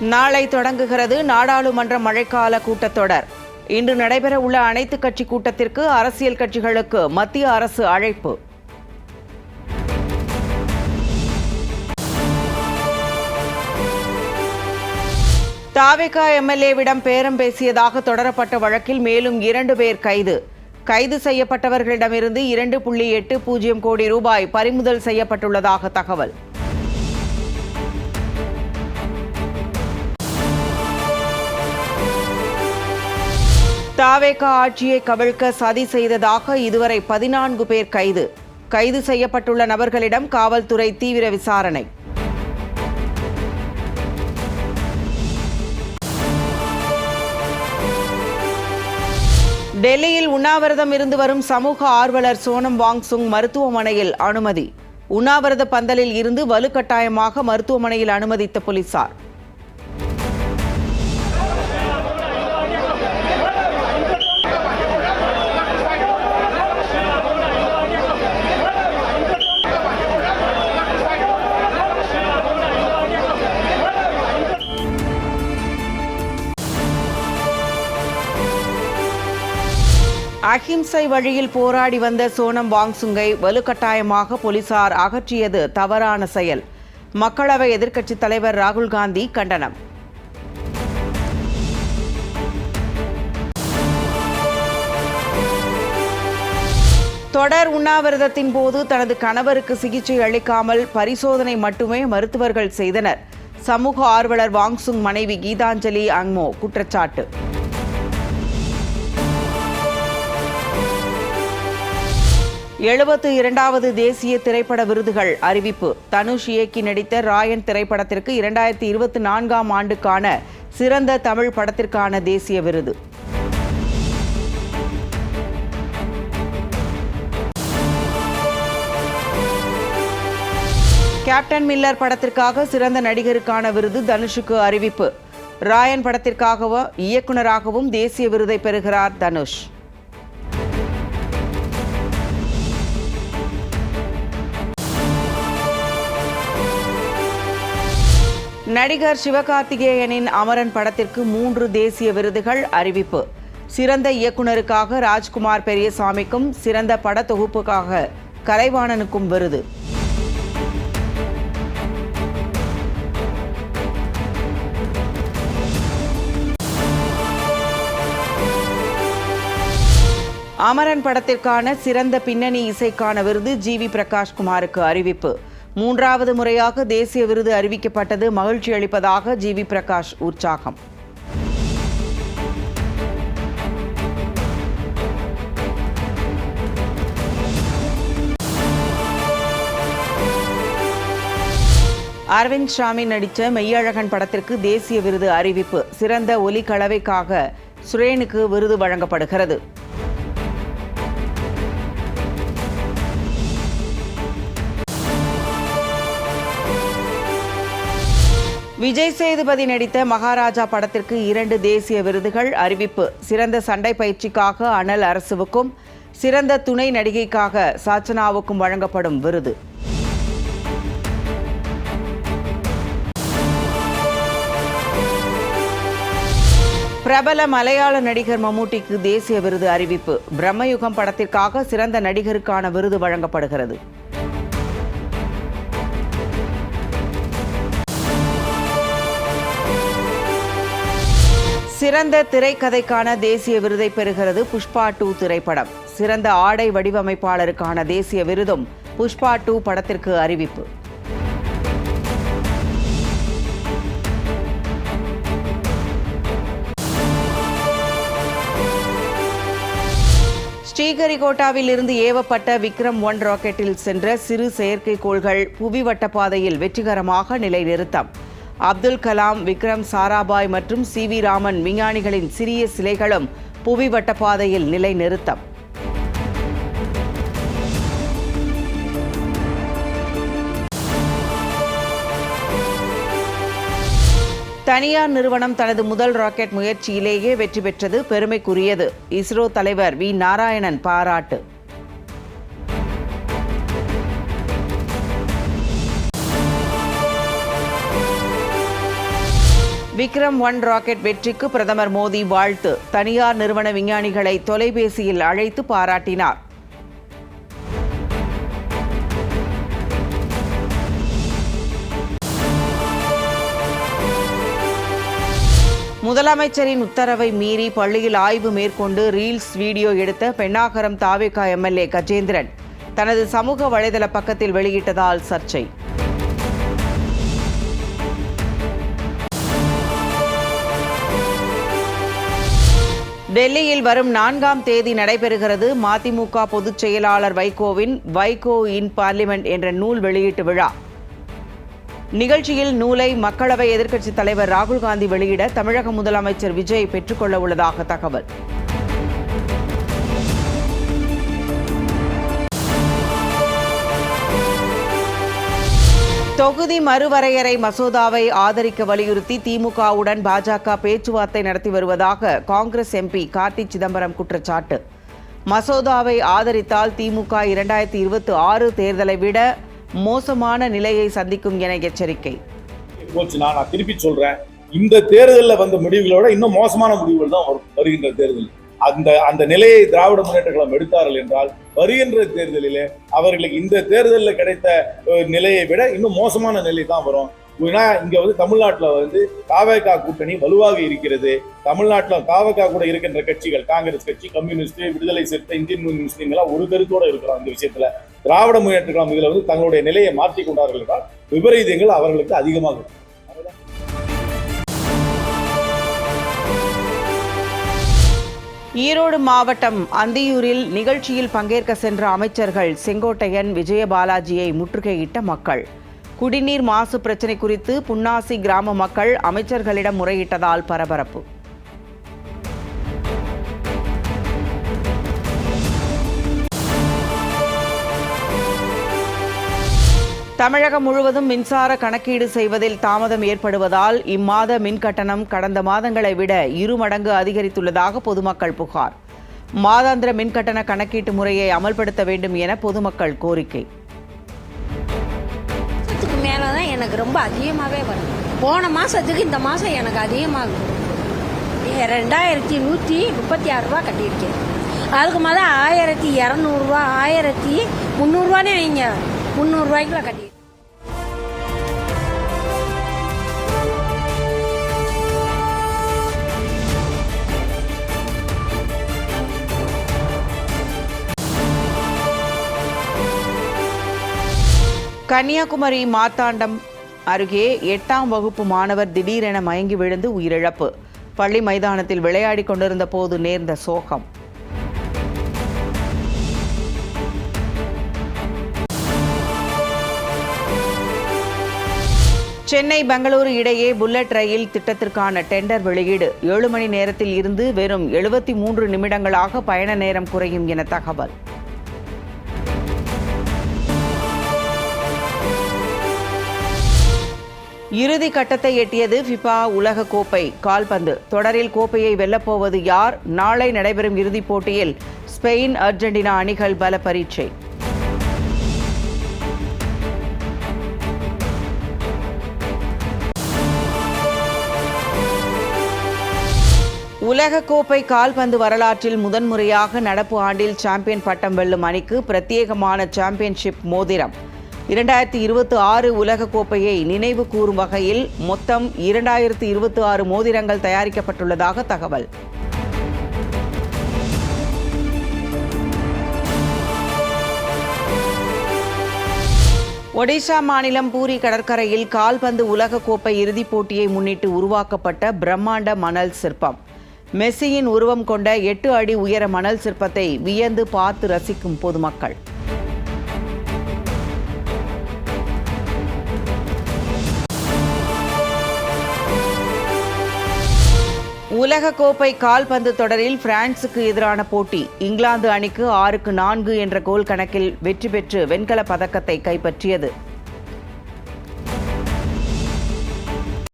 நாளை தொடங்குகிறது நாடாளுமன்ற மழைக்கால கூட்டத்தொடர். இன்று நடைபெறவுள்ள அனைத்துக் கட்சி கூட்டத்திற்கு அரசியல் கட்சிகளுக்கு மத்திய அரசு அழைப்பு. தவிக எம்எல்ஏவிடம் பேரம் பேசியதாக தொடரப்பட்ட வழக்கில் மேலும் 2 பேர் கைது. கைது செய்யப்பட்டவர்களிடமிருந்து 2.80 கோடி ரூபாய் பறிமுதல் செய்யப்பட்டுள்ளதாக தகவல். தவிக ஆட்சியை கவிழ்க்க சதி செய்ததாக இதுவரை 14 பேர் கைது. கைது செய்யப்பட்டுள்ள நபர்களிடம் காவல்துறை தீவிர விசாரணை. டெல்லியில் உண்ணாவிரதம் இருந்து வரும் சமூக ஆர்வலர் சோனம் வாங்சுக் மருத்துவமனையில் அனுமதி. உண்ணாவிரத பந்தலில் இருந்து வலுக்கட்டாயமாக மருத்துவமனையில் அனுமதித்த போலீசார். அஹிம்சை வழியில் போராடி வந்த சோனம் வாங்சுக்கை வலுக்கட்டாயமாக போலீசார் அகற்றியது தவறான செயல். மக்களவை எதிர்க்கட்சித் தலைவர் ராகுல் காந்தி கண்டனம். தொடர் உண்ணாவிரதத்தின் போது தனது கணவருக்கு சிகிச்சை அளிக்காமல் பரிசோதனை மட்டுமே மருத்துவர்கள் செய்தனர். சமூக ஆர்வலர் வாங்சுக் மனைவி கீதாஞ்சலி அங்மோ குற்றச்சாட்டு. எழுபத்து தேசிய திரைப்பட விருதுகள் அறிவிப்பு. தனுஷ் இயக்கி நடித்த ராயன் திரைப்படத்திற்கு 2024ஆம் ஆண்டுக்கான சிறந்த தமிழ் படத்திற்கான தேசிய விருது. கேப்டன் மில்லர் படத்திற்காக சிறந்த நடிகருக்கான விருது தனுஷுக்கு அறிவிப்பு. ராயன் படத்திற்காக இயக்குநராகவும் தேசிய விருதை பெறுகிறார் தனுஷ். நடிகர் சிவகார்த்திகேயனின் அமரன் படத்திற்கு 3 தேசிய விருதுகள் அறிவிப்பு. சிறந்த இயக்குநருக்காக ராஜ்குமார் பெரியசாமிக்கும், சிறந்த பட தொகுப்புக்காக கலைவாணனுக்கும் விருது. அமரன் படத்திற்கான சிறந்த பின்னணி இசைக்கான விருது ஜிவி பிரகாஷ்குமாருக்கு அறிவிப்பு. 3வது முறையாக தேசிய விருது அறிவிக்கப்பட்டது மகிழ்ச்சி அளிப்பதாக ஜிவி பிரகாஷ் உற்சாகம். அரவிந்த் சாமி நடித்த மெய்யழகன் படத்திற்கு தேசிய விருது அறிவிப்பு. சிறந்த ஒலி கலவைக்காக சுரேனுக்கு விருது வழங்கப்படுகிறது. விஜய் சேதுபதி நடித்த மகாராஜா படத்திற்கு 2 தேசிய விருதுகள் அறிவிப்பு. சிறந்த சண்டை பயிற்சிக்காக அனல் அரசுவுக்கும், சிறந்த துணை நடிகைக்காக சாச்சனாவுக்கும் வழங்கப்படும் விருது. பிரபல மலையாள நடிகர் மம்முட்டிக்கு தேசிய விருது அறிவிப்பு. பிரம்மயுகம் படத்திற்காக சிறந்த நடிகருக்கான விருது வழங்கப்படுகிறது. சிறந்த திரைக்கதைக்கான தேசிய விருதை பெறுகிறது புஷ்பா 2 திரைப்படம். சிறந்த ஆடை வடிவமைப்பாளருக்கான தேசிய விருதும் புஷ்பா 2 படத்திற்கு அறிவிப்பு. ஸ்ரீஹரிகோட்டாவில் இருந்து ஏவப்பட்ட விக்ரம் 1 ராக்கெட்டில் சென்ற சிறு செயற்கைக்கோள்கள் புவி வட்டப்பாதையில் வெற்றிகரமாக நிலைநிறுத்தம். அப்துல் கலாம், விக்ரம் சாராபாய் மற்றும் சி.வி. ராமன் விஞ்ஞானிகளின் சிறிய சிலைகளும் புவி வட்டப்பாதையில் நிலைநிறுத்தம். தனியார் நிறுவனம் தனது முதல் ராக்கெட் முயற்சியிலேயே வெற்றி பெற்றது பெருமைக்குரியது. இஸ்ரோ தலைவர் வி. நாராயணன் பாராட்டு. விக்ரம்-1 ராக்கெட் வெற்றிக்கு பிரதமர் மோடி வாழ்த்து. தனியார் நிறுவன விஞ்ஞானிகளை தொலைபேசியில் அழைத்து பாராட்டினார். முதலமைச்சரின் உத்தரவை மீறி பள்ளியில் ஆய்வு மேற்கொண்டு ரீல்ஸ் வீடியோ எடுத்த பென்னாகரம் தாவேகா எம்எல்ஏ கஜேந்திரன் தனது சமூக வலைதள பக்கத்தில் வெளியிட்டதால் சர்ச்சை. டெல்லியில் வரும் 4ஆம் தேதி நடைபெறுகிறது மதிமுக பொதுச் செயலாளர் வைகோவின் வைகோ இன் பார்லிமெண்ட் என்ற நூல் வெளியீட்டு விழா. நிகழ்ச்சியில் நூலை மக்களவை எதிர்க்கட்சித் தலைவர் ராகுல் காந்தி வெளியிட தமிழக முதலமைச்சர் விஜய் பெற்றுக்கொள்ள உள்ளதாக தகவல். தொகுதி மறுவரையறை மசோதாவை ஆதரிக்க வலியுறுத்தி திமுகவுடன் பாஜக பேச்சுவார்த்தை நடத்தி வருவதாக காங்கிரஸ் எம்பி கார்த்தி சிதம்பரம் குற்றச்சாட்டு. மசோதாவை ஆதரித்தால் திமுக 2026 தேர்தலை விட மோசமான நிலையை சந்திக்கும் என எச்சரிக்கை. நான் திருப்பி சொல்றேன், இந்த தேர்தலில் வந்த முடிவுகளோட இன்னும் மோசமான முடிவுகள் தான் வருகின்ற தேர்தல். அந்த நிலையை திராவிட முன்னேற்ற கழகம் எடுத்தார்கள் என்றால் வருகின்ற தேர்தலிலே அவர்களுக்கு இந்த தேர்தலில் கிடைத்த நிலையை விட இன்னும் மோசமான நிலை தான் வரும். ஏன்னா இங்க தமிழ்நாட்டில் தாவேகா கூட்டணி வலுவாக இருக்கிறது. தமிழ்நாட்டில் தாவேகா கூட இருக்கின்ற கட்சிகள் காங்கிரஸ் கட்சி, கம்யூனிஸ்ட், விடுதலை சிறுத்தை, இந்தியன் முஸ்லீம் எல்லாம் ஒரு கருத்தோட இருக்கிறோம். இந்த விஷயத்துல திராவிட முன்னேற்ற கழகம் இதுல தங்களுடைய நிலையை மாற்றிக் கொண்டார்கள் என்றால் விபரீதங்கள் அவர்களுக்கு அதிகமாக. ஈரோடு மாவட்டம் அந்தியூரில் நிகழ்ச்சியில் பங்கேற்க சென்ற அமைச்சர்கள் செங்கோட்டையன், விஜயபாலாஜியை முற்றுகையிட்ட மக்கள். குடிநீர் மாசு பிரச்சினை குறித்து புன்னாசி கிராம மக்கள் அமைச்சர்களிடம் முறையிட்டதால் பரபரப்பு. தமிழகம் முழுவதும் மின்சார கணக்கீடு செய்வதில் தாமதம் ஏற்படுவதால் இம்மாத மின்கட்டணம் கடந்த மாதங்களை விட 2 மடங்கு அதிகரித்துள்ளதாக பொதுமக்கள் புகார். மாதாந்திர மின்கட்டண கணக்கீட்டு முறையை அமல்படுத்த வேண்டும் என பொதுமக்கள் கோரிக்கை. மேலதான் எனக்கு ரொம்ப அதிகமாகவே வரும். போன மாசத்துக்கு இந்த மாசம் எனக்கு அதிகமாகும். 2136 ரூபா கட்டியிருக்கேன். அதுக்கு மேலே 1200 ரூபா, 1300 ரூபானே வைங்க, 300 ரூபாய்க்குள்ள கட்டி. கன்னியாகுமரி மார்த்தாண்டம் அருகே 8ஆம் வகுப்பு மாணவர் திடீரென மயங்கி விழுந்து உயிரிழப்பு. பள்ளி மைதானத்தில் விளையாடிக் கொண்டிருந்த போது நேர்ந்த சோகம். சென்னை பெங்களூரு இடையே புல்லட் ரயில் திட்டத்திற்கான டெண்டர் வெளியீடு. 7 மணி நேரத்தில் இருந்து வெறும் 73 நிமிடங்களாக பயண நேரம் குறையும் என தகவல். இறுதி கட்டத்தை எட்டியது ஃபிஃபா உலக கோப்பை கால்பந்து. தொடரில் கோப்பையை வெல்லப்போவது யார்? நாளை நடைபெறும் இறுதிப் போட்டியில் ஸ்பெயின், அர்ஜென்டினா அணிகள் பல பரீட்சை. உலகக்கோப்பை கால்பந்து வரலாற்றில் முதன்முறையாக நடப்பு ஆண்டில் சாம்பியன் பட்டம் வெல்லும் அணிக்கு பிரத்யேகமான சாம்பியன்ஷிப் மோதிரம். 2026 உலகக்கோப்பையை நினைவு கூறும் வகையில் மொத்தம் 2026 மோதிரங்கள் தயாரிக்கப்பட்டுள்ளதாக தகவல். ஒடிஷா மாநிலம் பூரி கடற்கரையில் கால்பந்து உலகக்கோப்பை இறுதிப் போட்டியை முன்னிட்டு உருவாக்கப்பட்ட பிரம்மாண்ட மணல் சிற்பம். மெஸ்ஸியின் உருவம் கொண்ட 8 அடி உயர மணல் சிற்பத்தை வியந்து பார்த்து ரசிக்கும் பொதுமக்கள். உலகக்கோப்பை கால்பந்து தொடரில் பிரான்சுக்கு எதிரான போட்டி. இங்கிலாந்து அணிக்கு 6-4 என்ற கோல் கணக்கில் வெற்றி பெற்று வெண்கலப் பதக்கத்தை கைப்பற்றியது.